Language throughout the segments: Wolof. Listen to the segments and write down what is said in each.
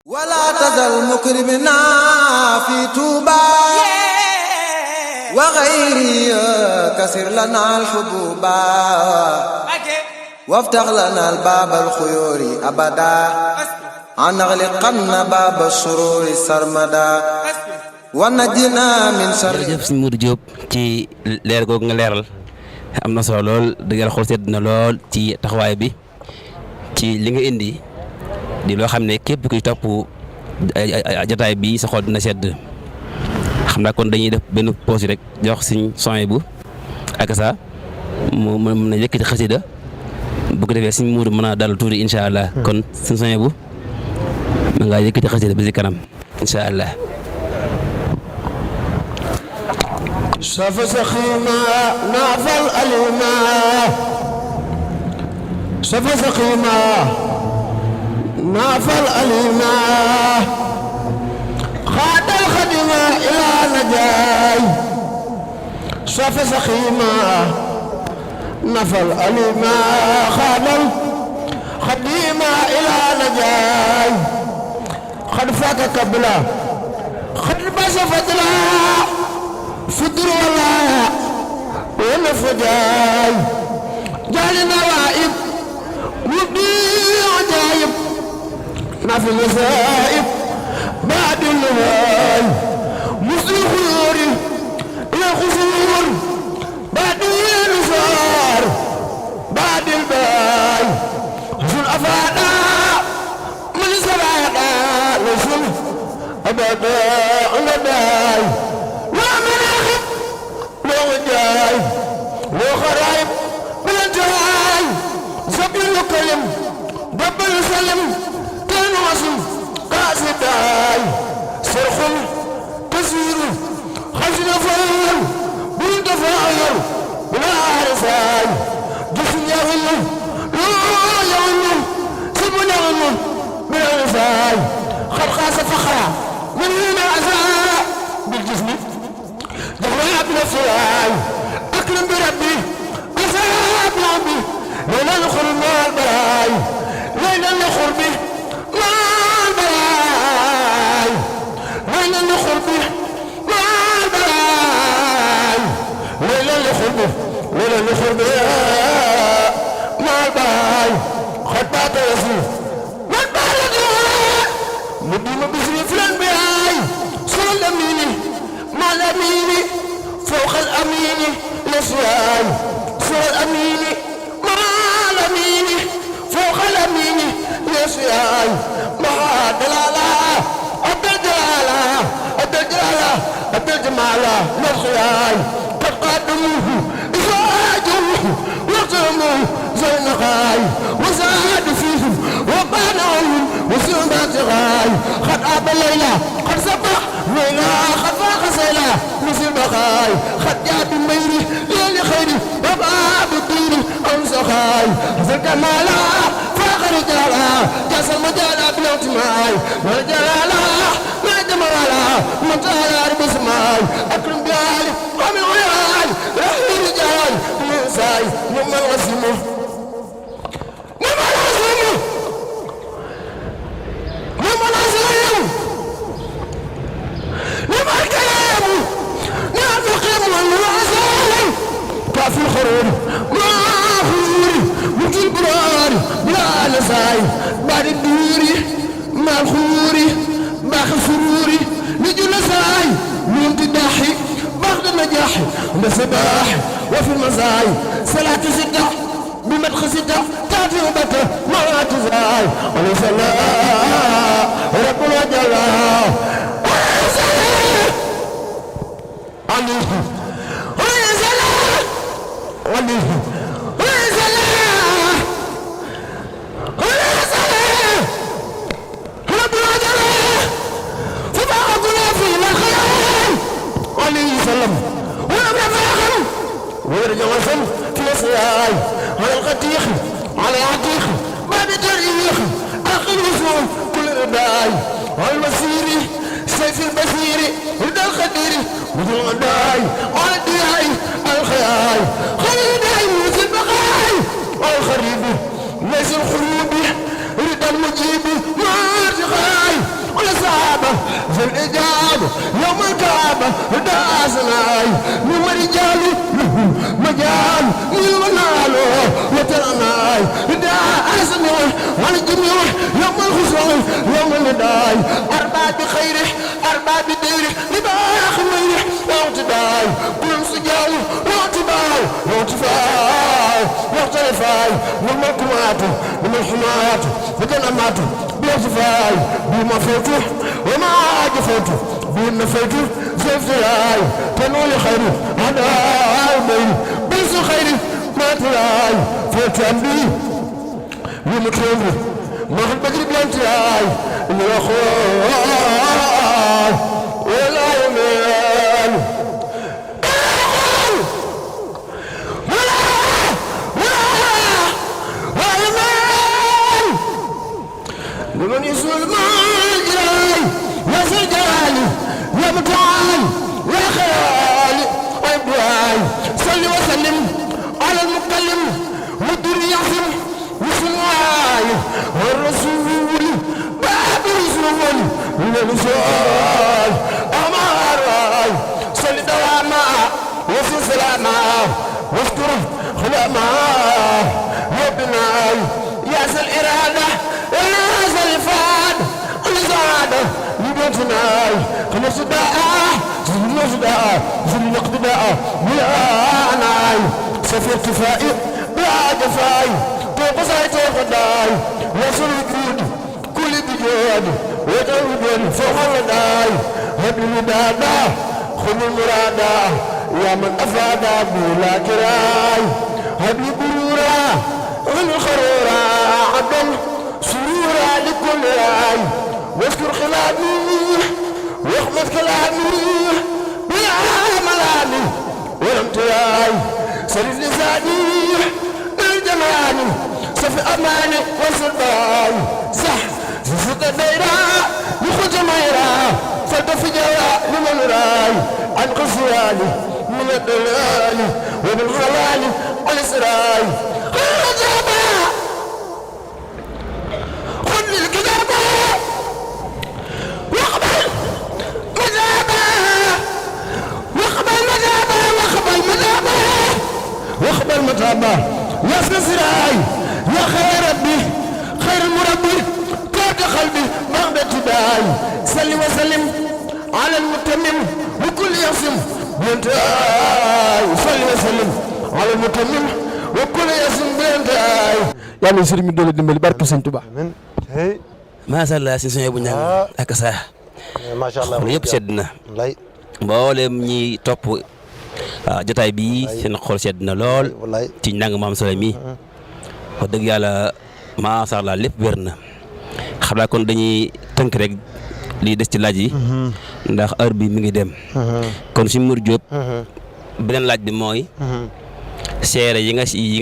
ولا تزل مكرمنا في توبا وغيري كسر لنا الحبوبا وافتح لنا الباب الخيور أبدا أن أغلقن باب الشرور سرمدا ونجنا من شر. jërëjëf sëñ Modou Diop ci leer googu nga leeral am na solo lool dëgg xol sedd na lool ci taxawaay bi ci li nga indi di loo xam ne képp kuy topp jotaay bi sa xol dina sedd xam naa kon dañuy def benn pause rek jox suñ soin bu ak sa mu mën a yëkkati xasida bu ko defee suñ Modou mën a dal tuuti incha allah kon suñ soin bu mën ngaa yëkkati xasida bi si kanam incha allah. شاف سخيمة نافل أليمة شاف سخيمة نافل أليمة خاد الخدمة إلى نجاي شاف سخيمة نافل أليمة خاد الخدمة إلى نجاي خد فاك قبله خد بس فتلا فدر ولا ونفجاي جالي نوائب ودي عجايب ما في مصائب بعد النواي مثل الخيور إلى خسور بعد النصار بعد الباي حسن أفادا من سبعنا نسل أبدا نداي وخرايب من جاي زبل كلم دبل سلم كان واسم قاصداي سرخ كثير خزن فاير بنت فاير بلا عرفاي جسم يغل لا يغل سبن يغل بلا عرفاي خلقاس فخرا من هنا عزاء بالجسم دخلنا بنفسي أكرم بربي أساب ربي ليلا نخر مع البراي ليلا نخر به مع البراي ليلا نخر به مع البراي ليلا نخر به ليلا نخر به مع البراي خد بعض يسير والبعض مدينة بسري فلان بهاي صلى الأميني مع الأميني فوق الأمين نسيان فوق الأمين مع الأمين فوق الأمين نسيان مع دلالة عبد الجلالة عبد الجلالة عبد الجمالة نسيان قد قدموه إزواجه وقسموه زين غاي وزاد فيهم وبانعهم وسمات غاي قد أبى الليلة قد صبح ليلة قد فاق سيلة مثل بخاي خد جاب الميري ليلي خيري وباب الديري أمس خاي حسن كمالا فاخر رجالا جاس المجالا بلوت ماي والجلالا من جمالا مطايا رب سماي أكرم بيالي ومن غيالي رحمي رجال من ساي من الغسمه في الخرور ما خوري مثل البرار بلا نساي بعد الدوري ما الخوري باخ السروري نجو نساي من تداحي باخد النجاحي بسباح وفي المساي صلاة ستة بمدخ ستة تاتي وبته ما تزاي وليس لا ربنا جل عليكم على القتيخ على العتيخ بعد تاريخ اخر وصول كل رداي على المسيري سيف البصيري رد الخدير وذو الغداي على الدياي الخياي خلي داي مثل البقاي الخريب ليس الخروب رد المجيب ما ارتخاي والإجاب يوم الكعبة داسناي من رجال مجال من منالو وترناي داسناي والجميع يوم الخصوم يوم النداي أربعة بخيره أربعة بديره لباخ منه وانتداي كل سجال وانتباي وانتفاي واختلفاي من مكمات من الحمات وجنمات بيرتفاي بما فوته وما عجفته بما فوته زفتلاي تنول خير هذا المين بيس خير ما تلاي فتنبي ومكرمه ما في البدر بلانتلاي يا خوي ولا يمين ومن يسول ما جاي يا سجالي يا متعال يا خيالي ويبواي صل وسلم على المكلم والدنيا يحسن وسماي والرسول باب الرسول من الرسول أماراي صل دواما وفي سلاما واذكر خلاما وابناي يا ذا الإرادة الفاد الزادة يبتناي خلص داء زلمس داء زلمق داء ملاناي سفير كفائي بلا جفاي توقصاي توقداي وصل الجود كل بجود وتوجد فوق الداي هب المدادا خذ المرادا يا من أفادا بلا كراي هب البرورا غل الخرورا عبد سرورا لكل راي واذكر خلامي واحمد كلامي بلا ملامي ولم تراي سرد لساني الجماني صفي اماني وصداي صح زفت الديرة يخرج ميرا فلتفي جوا لمن راي عن قصياني من الدلال وبالخلال على سراي واخبر متابع يا سراي يا خير ربي خير المربي كاد قلبي بعد ابتداء صل وسلم على المتمم وكل يصم بنتاي صل وسلم على المتمم وكل يصم بنتاي yàlla sëriñ mi doole dimbali barke Sëñ Tuubaa macha allah si suñu bu ñaan ak sa macha allah yëpp sedd na mboolem ñi topp jotaay bi seen xol sedd na lool ci njàng maam solo mi wax dëgg yàlla macha allah lépp wér na xam naa kon dañuy tënk rek lii des ci laaj yi ndax heure bi mi ngi dem kon si Mour Diop beneen laaj bi mooy seere yi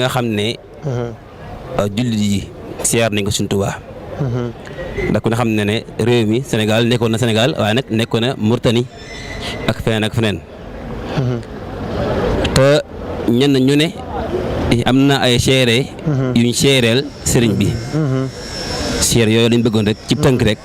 nga xam ne jullit yi seer nañ ko Sëñ Tuubaa ndax ku ne xam ne ne réew mi Sénégal nekkoon na Sénégal waaye nag nekkoon na Mauritanie ak feneen ak feneen te ñenn ñu ne am na ay seere yuñ seereel sëriñ bi seere yooyu lañ bëggoon rek ci tënk rek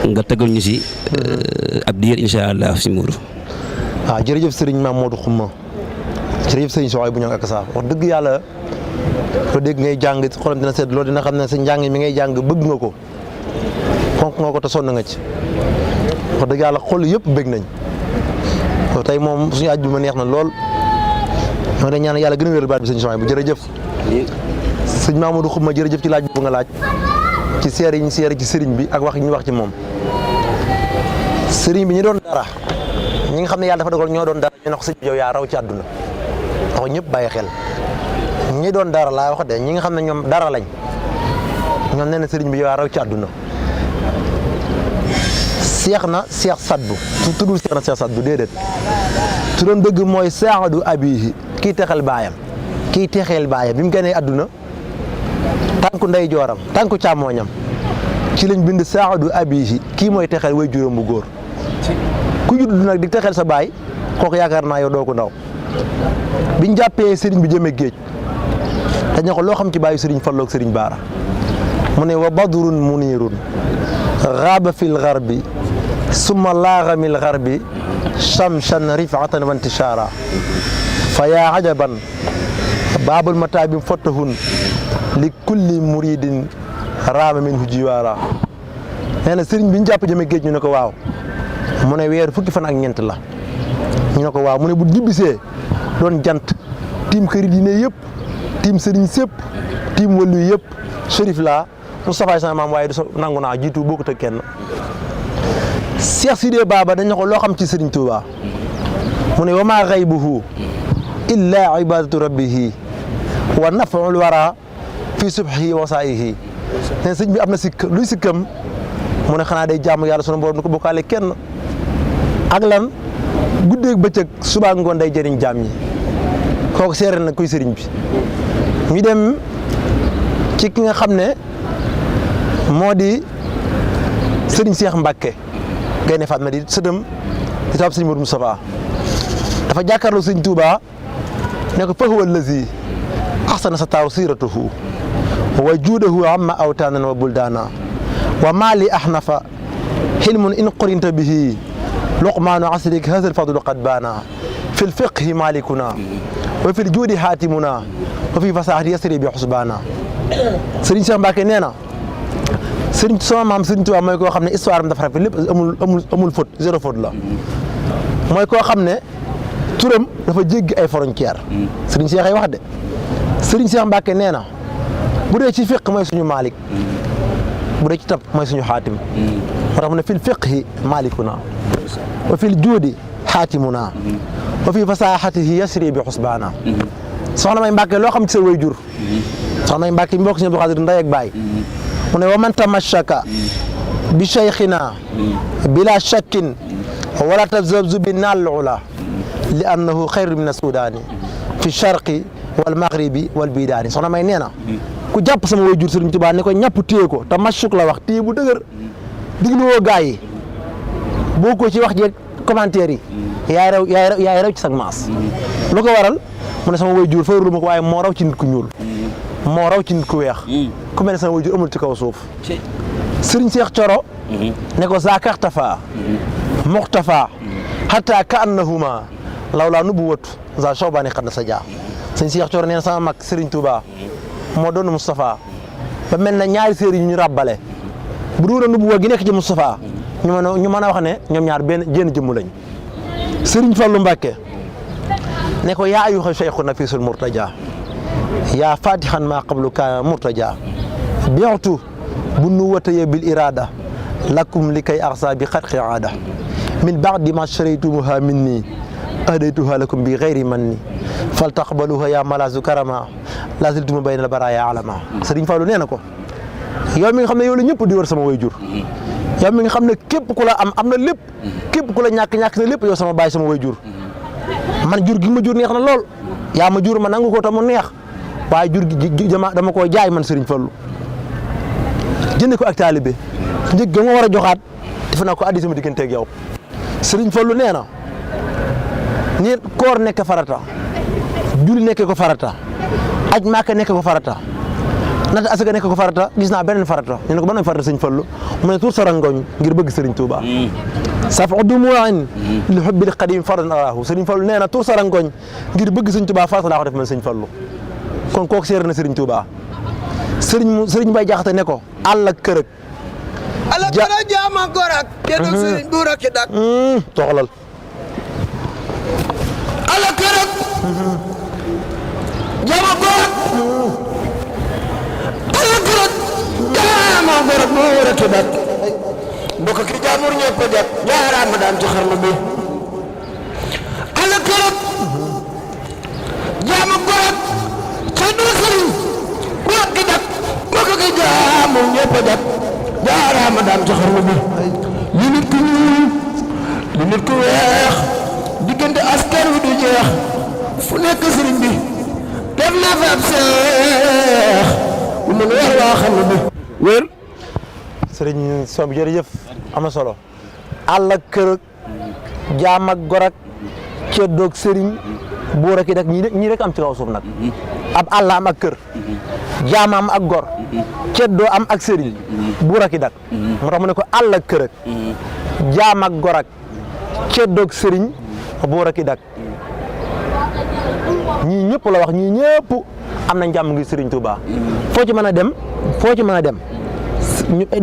nga tëggal ñu si ab diir incha allah si Mourou. jërëjëf sëriñ Mamadou Xuma jërëjëf sëriñ Soxay bu ñëw ak saa wax dëgg yàlla ko dégg ngay jàng xolam dina seet loolu dina xam ne sa njàng mi ngay jàng bëgg nga ko fonk nga ko te sonn nga ci wax dëgg yàlla xol yëpp bëgg nañ tey moom suñu àjjuma neex na lool ñoo dañ ñaan yàlla gën a wéral baat bi sëñ Soxay bu jërëjëf sëñ Mamadou Xuma jërëjëf ci laaj bu nga laaj ci seere yi ñu seere ci sëriñ bi ak wax yi ñu wax ci moom sëriñ bi ñu doon dara ñi nga xam ne yàlla dafa dogal ñoo doon dara ñu ne ko sëñ bi yow yaa raw ci àdduna wax ñëpp bàyyi xel ñi doon dara laa wax de ñi nga xam ne ñoom dara lañ ñoom nee na sëriñ bi yow yaa raw ci àdduna seex na seex saddu tuddul seex na seex saddu déedéet su doon dëgg mooy saadu abihi kii texel baayam kii texeel baayam bi mu génnee àdduna tànku ndey jooram tànku càmmooñam ci lañ bind saadu abihi kii mooy texel way juróom bu góor ku judd nag di texel sa baay kooku yaakaar naa yow doo ko ndaw biñ jàppee sëriñ bi jëmee géej dañ ko loo xam ci bàyyi sëriñ Fallu ak sëriñ Baara mu ne wa badrun munirun xaaba fil garbi summa laaga mil garbi shamsan rifatan wa intishaara fa yaa ajaban baabul mataabi fottahun li kulli muridin raama minhu jiwaara. nee na sëriñ bi ñu jàpp jëme géej ñu ne ko waaw mu ne weer fukki fan ak ñeent la ñu ne ko waaw mu ne bu ñibbisee doon jant tiim këri diine yëpp tiim sëriñ sëpp tiim wàllu yëpp Chérif laa Moustapha sama maam waaye du nangu naa jiitu bokkut ak kenn. Cheikh Sidé Baba dañ ne ko loo xam ci sëriñ Touba mu ne wa maa xaybuhu illa ibadatu rabbihi wa naf'ul wara fi subhihi wa saayihi. nee sëñ bi am na sikk luy sikkam mu ne xanaa day jaamu yàlla sunu borom du ko bokkaale kenn ak lan guddeeg bëccëg suba ngoon day jëriñ jaam ñi kooku seere na kuy sëriñ bi. ñu dem ci ki nga xam ne moo di sëriñ Cheikh Mbacke Gaynde Fatma di sëdëm di taab sëñ Modou Moustapha dafa jàkkaarloo sëñ Touba ne ko fa huwa allazi ahsana sa taaru siiratuhu wa juudahu amma awtaanan wa buldaana wa maali ahnafa xilmun in qorinta bihi luqmaanu asrik haza alfadlu qad baana fi lfiqhi malikuna wa fi ljuudi xaatimuna wa fi fasaxati yasri bi xusbaana. Sëriñ Cheikh Mbacke nee na sëriñ sama maam sëriñ Tuubaa mooy koo xam ne histoire am dafa rafet lépp amul faute zéro faute la mooy koo xam ne turam dafa jéggi ay frontière sëriñ Cheikh ay wax de sëriñ Cheikh Mbacke nee na bu dee ci fiq mooy suñu Malik bu dee ci tab mooy suñu xaatim moo tax mu ne fil fiqhi malikuna wa fil juudi xaatimuna wa fi fasaxatihi yasri bi xusbaana. soxna May Mbacke loo xam ci sa waajur soxna May Mbacke mbokk si Abdou Khadir ndey ak baay mu ne wa man tamashaka bi cheikhina bila shakkin wala tazabzu bi naal ula li annahu xayru min asudani fi charqi wal maghribi wal bidaani. soxna May nee na ku jàpp sama waajur Sëriñ Tuubaa ne ko ñàpp téye ko te machuk la wax téye bu dëgër digluwoo gaa yi boo ko ci wax jeeg commentaire yi yaay raw ci sag maas. lu ko waral mu ne sama waajur fayru ma ko waaye moo raw ci nit ku ñuul moo raw ci nit ku weex ku mel ne sama waajur amul ci kaw suuf. Sëriñ Seex Coro ne ko zakartafa muxtafa hatta ka annahuma lawlaa nubuwatu za shawbaani xad na sa jaa. Sëriñ Seex Coro nee na sama mag Sëriñ Tuubaa moo doon Moustapha ba mel na ñaari séeri yu ñu ràbbale bu dul nubuwa gi nekk ci Moustapha ñu mën a wax ne ñoom ñaar jenn jëmm lañ. Sëriñ Fallu Mbàkke ne ko yaa ayyuha cheikhu nafisul murtaja yaa fatihan ma qablu ka murtaja bi'tu bu nu wataye bil irada lakum li kay arsa bi xatqi aada min ba'di ma sharaytumuha minni ahdaytuha lakum bi ghayri manni faltaqbaluha ya malazu karama la ziltum bayna al baraya alama. Sëriñ Fallu nee na ko yow mi nga xam ne yow la ñëpp di wër sama waajur yow mi nga xam ne képp ku la am na lépp képp ku la ñàkk na lépp yow sama baay sama waajur man jur gi ma jur neex na lool yaa ma jur ma nangu ko tam mu neex waaye jur gi dama koo jaay man Sëriñ Fallu jënd ko ak taalibe njëg ga ma war a joxaat defe naa ko addi sama digganteeg yow. Sëriñ Fallu nee na ni koor nekk farata julli nekk ko farata aj Màkka nekk ko farata nata asaka nekk ko farata gis naa beneen farata ñu ne ko beneen farata Sëriñ Fallu mu ne tuur sarangoñ ngir bëgg Sëriñ Tuuba safu dumu'in li hubbil qadim fardan araahu. Sëriñ Fallu nee na tuur sarangoñ ngir bëgg Sëriñ Tuuba farata laa ko def man Sëriñ Fallu kon kooku seere na Sëriñ Tuuba. Sëriñ Bay Jaxate ne ko àll ak kërëg ala kara jaama gorak kedul sëriñ buura ki dak toxalal ala kërëg jaama gorak ala kërëg jaama gorak buura ki dak bokk ki jaamur ñëpp def jaaraama daan ci xarnu bi ala kërëg jaama gorak sadu sëriñ buura ki dak bokk ki jaamur ñëpp def jaaraama daan ci xarnu bi li nit ku ñuul li nit ku weex diggante askan wi du jeex fu nekk sëriñ bi def na fa ab seex bu mun weer waa xarnu bi wér sëriñ som bi jërëjëf am na solo àll ak kër jaam ak gor ak ceddoog sëriñ buur ak i rek ñii rek am ci kaw suuf nag ab àll am ak kër jaam am ak gor ceddoo am ak sëriñ buur ak i dak moo tax mu ne ko àll ak kër ak jaam ak gor ak ceddoog sëriñ buur ak i dak ñii ñëpp la wax ñii ñëpp am nañ jàmm ngi sëriñ Touba foo ci mën a dem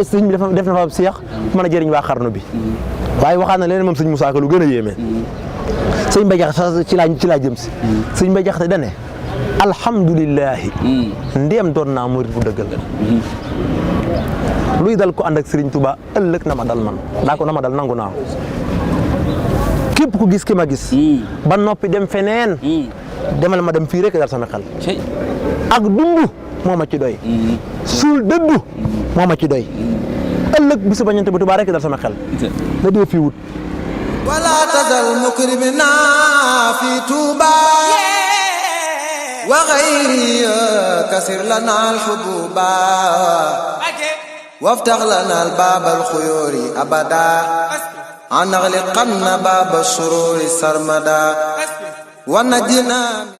sëriñ bi def na fa seex mën a jëriñ waa xarnu bi waaye waxaan na leneen moom sëñ Moussa Ka lu gën a yéeme sëñ Mbay Jaxate ci laa jëm si sëñ Mbay Jaxate dane alhamdulillahi ndéem doon naa murit bu dëggal luy dal ko ànd ak sëriñ Touba ëllëg na ma dal man daa ko na ma dal nangu naa képp ku gis ki ma gis ba noppi dem feneen demal ma dem fii rek dal sama xel ak dund moo ma ci doy suul dëddu moo ma ci doy ëllëg bisu bañante bu Touba rek dal sama xel la dee fii wut wala tazal mukrimina fi Touba wa ghayri kasir lana al-hububa waftax lana al-bab al-khuyuri abada an naghliqanna bab ash-shururi sarmada wa najina